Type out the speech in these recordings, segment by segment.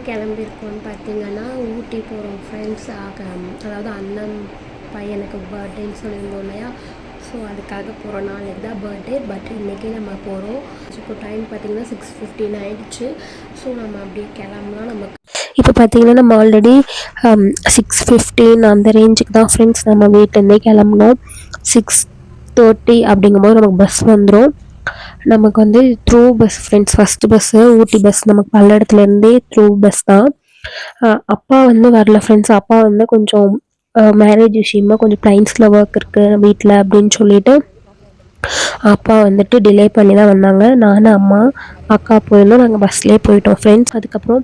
கிளம்பியிருக்கோன்னு பார்த்தீங்கன்னா ஊட்டி போகிறோம் ஃப்ரெண்ட்ஸ் அதாவது அண்ணன் பையனுக்கு பர்த்டேன்னு சொல்லியிருந்தோம் இல்லையா. ஸோ அதுக்காக போகிற நாளைக்கு தான் பட் இன்றைக்கி நம்ம போகிறோம். இப்போ டைம் பார்த்திங்கன்னா 6:15 ஆகிடுச்சு. ஸோ நம்ம அப்படியே கிளம்பலாம். நமக்கு இப்போ பார்த்திங்கன்னா நம்ம ஆல்ரெடி 6:15 அந்த ரேஞ்சுக்கு தான் ஃப்ரெண்ட்ஸ் நம்ம வீட்டிலேருந்தே கிளம்புனோம். 6:30 அப்படிங்கும்போது நமக்கு பஸ் வந்துடும். நமக்கு வந்து through bus friends. First bus Ooty bus, நமக்கு பல்லடத்துலேருந்தே த்ரூ பஸ் தான். அப்பா வந்து வரல ஃப்ரெண்ட்ஸ். அப்பா வந்து கொஞ்சம் மேரேஜ் விஷயமா கொஞ்சம் கிளைண்ட்ஸில் ஒர்க் இருக்குது வீட்டில் அப்படின்னு சொல்லிட்டு அப்பா வந்துட்டு டிலே பண்ணி தான் வந்தாங்க. நானும் அம்மா அக்கா போயிருந்தோம். நாங்கள் பஸ்லேயே போயிட்டோம் ஃப்ரெண்ட்ஸ். அதுக்கப்புறம்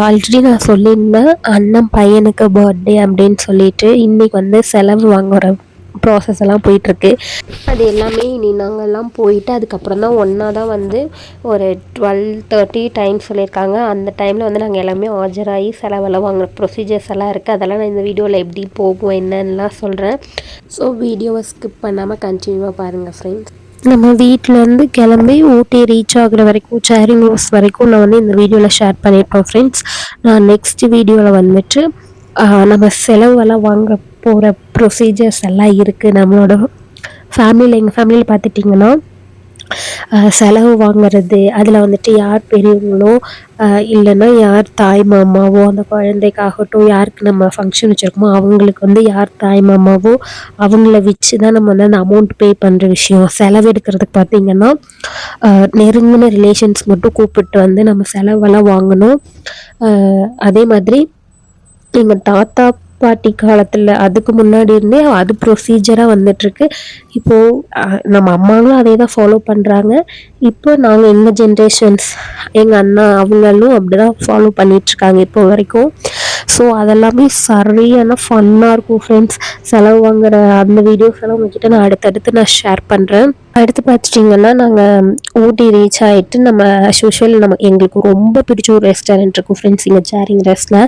ஆல்ரெடி நான் சொல்லியிருந்தேன் அண்ணன் பையனுக்கு பர்த்டே அப்படின்னு சொல்லிட்டு இன்றைக்கி வந்து செலவு வாங்குற ப்ராசஸ் எல்லாம் போயிட்டுருக்கு. அது எல்லாமே இனி நாங்கள்லாம் போயிட்டு அதுக்கப்புறம் தான் ஒன்றா தான் வந்து ஒரு 12:30 டைம் சொல்லியிருக்காங்க. அந்த டைமில் வந்து நாங்கள் எல்லாமே ஆஜராகி செலவெல்லாம் வாங்குகிற ப்ரொசீஜர்ஸ் எல்லாம் இருக்குது. அதெல்லாம் நான் இந்த வீடியோவில் எப்படி போகும் என்னன்னெலாம் சொல்கிறேன். ஸோ வீடியோவை ஸ்கிப் பண்ணாமல் கண்டினியூவாக பாருங்கள் ஃப்ரெண்ட்ஸ். நம்ம வீட்டிலேருந்து கிளம்பி ஊட்டி ரீச் ஆகுற வரைக்கும் சேரிங் ரோஸ் வரைக்கும் நான் வந்து இந்த வீடியோவில் ஷேர் பண்ணியிருப்பேன் ஃப்ரெண்ட்ஸ். நான் நெக்ஸ்ட் வீடியோவில் வந்துட்டு நம்ம செலவெல்லாம் வாங்க போகிற ப்ரொசீஜர்ஸ் எல்லாம் இருக்குது நம்மளோட ஃபேமிலியில். எங்கள் ஃபேமிலியில் பார்த்துட்டிங்கன்னா செலவு வாங்குறது, அதில் வந்துட்டு யார் பெரியவங்களோ இல்லைன்னா யார் தாய் மாமாவோ அந்த குழந்தைக்காகட்டும் யாருக்கு நம்ம ஃபங்க்ஷன் வச்சுருக்கோமோ அவங்களுக்கு வந்து யார் தாய் மாமாவோ அவங்கள வச்சு தான் நம்ம வந்து அந்த அமௌண்ட் பே பண்ணுற விஷயம். செலவு எடுக்கிறதுக்கு பார்த்திங்கன்னா நெருங்கின ரிலேஷன்ஸ் மட்டும் கூப்பிட்டு வந்து நம்ம செலவெல்லாம் வாங்கணும். அதே மாதிரி எங்கள் தாத்தா பாட்டி காலத்தில் அதுக்கு முன்னாடி இருந்தே அது ப்ரொசீஜராக வந்துட்டுருக்கு. இப்போது நம்ம அம்மாங்களும் அதே தான் ஃபாலோ பண்ணுறாங்க. இப்போ நாங்கள் எங்கள் ஜென்ரேஷன்ஸ் எங்கள் அண்ணா அவங்களும் அப்படி தான் ஃபாலோ பண்ணிகிட்ருக்காங்க இப்போ வரைக்கும். ஸோ அதெல்லாமே சரியான ஃபன்னாக இருக்கும் ஃப்ரெண்ட்ஸ். செலவு வாங்குகிற அந்த வீடியோஸ் எல்லாம் உங்ககிட்ட நான் அடுத்தடுத்து ஷேர் பண்ணுறேன். அடுத்து பார்த்துட்டிங்கன்னா நாங்கள் ஊட்டி ரீச் ஆகிட்டு நம்ம யூஷுவல் எங்களுக்கு ரொம்ப பிடிச்ச ஒரு ரெஸ்டாரண்ட் இருக்கும் ஃப்ரெண்ட்ஸ் இங்கே சேரிங் ரெஸ்ட்டில்.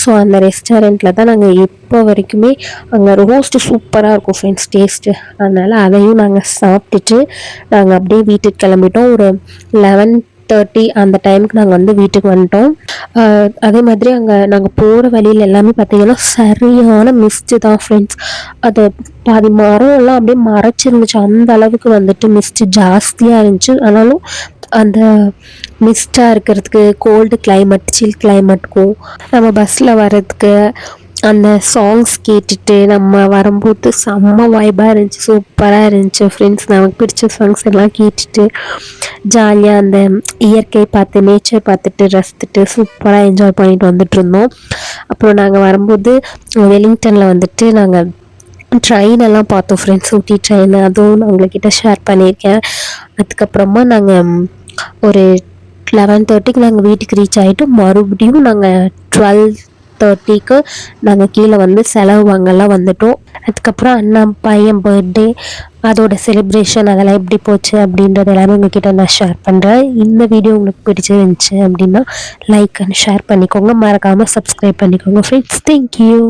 ஸோ அந்த ரெஸ்டாரண்ட்டில் தான் நாங்கள் இப்போ வரைக்குமே அங்கே ரோஸ்ட்டு சூப்பராக இருக்கும் ஃப்ரெண்ட்ஸ் டேஸ்ட்டு. அதனால் அதையும் நாங்கள் சாப்பிட்டுட்டு நாங்கள் அப்படியே வீட்டுக்கு கிளம்பிட்டோம். ஒரு 11:30 அந்த டைமுக்கு நாங்கள் வந்து வீட்டுக்கு வந்துட்டோம். அதே மாதிரி அங்கே நாங்கள் போகிற வழியில் எல்லாமே பார்த்திங்கன்னா சரியான மிஸ்ட்டு தான் ஃப்ரெண்ட்ஸ். அது பாதி மரம் எல்லாம் அப்படியே மறைச்சிருந்துச்சு. அந்த அளவுக்கு வந்துட்டு மிஸ்ட்டு ஜாஸ்தியாக இருந்துச்சு. ஆனாலும் அந்த மிஸ்டாக இருக்கிறதுக்கு கோல்டு கிளைமேட் சில் கிளைமேட்டுக்கும் நம்ம பஸ்ஸில் வர்றதுக்கு அந்த சாங்ஸ் கேட்டுட்டு நம்ம வரும்போது செம்ம வைபாக இருந்துச்சு. சூப்பராக இருந்துச்சு ஃப்ரெண்ட்ஸ். நமக்கு பிடிச்ச சாங்ஸ் எல்லாம் கேட்டுட்டு ஜாலியாக அந்த இயற்கை பார்த்து நேச்சர் பார்த்துட்டு ரசித்துட்டு சூப்பராக என்ஜாய் பண்ணிட்டு வந்துட்டு இருந்தோம். அப்புறம் நாங்கள் வரும்போது வெலிங்டனில் வந்துட்டு நாங்கள் ட்ரெயினெல்லாம் பார்த்தோம் ஃப்ரெண்ட்ஸ். ஊட்டி ட்ரெயின் அதுவும் நான் உங்கள்கிட்ட ஷேர் பண்ணியிருக்கேன். அதுக்கப்புறமா நாங்கள் ஒரு 11:30க்கு நாங்கள் வீட்டுக்கு ரீச் ஆகிட்டு மறுபடியும் நாங்கள் 12:30க்கு நாங்கள் கீழே வந்து செலவு வாங்கலாம் வந்துட்டோம். அதுக்கப்புறம் அண்ணா பையன் பர்த்டே அதோட செலிப்ரேஷன் அதெல்லாம் எப்படி போச்சு அப்படின்றது எல்லாமே உங்ககிட்ட நான் ஷேர் பண்ணுறேன். இந்த வீடியோ உங்களுக்கு பிடிச்சிருந்துச்சு அப்படின்னா லைக் அண்ட் ஷேர் பண்ணிக்கோங்க. மறக்காமல் சப்ஸ்கிரைப் பண்ணிக்கோங்க ஃப்ரெண்ட்ஸ். தேங்க்யூ.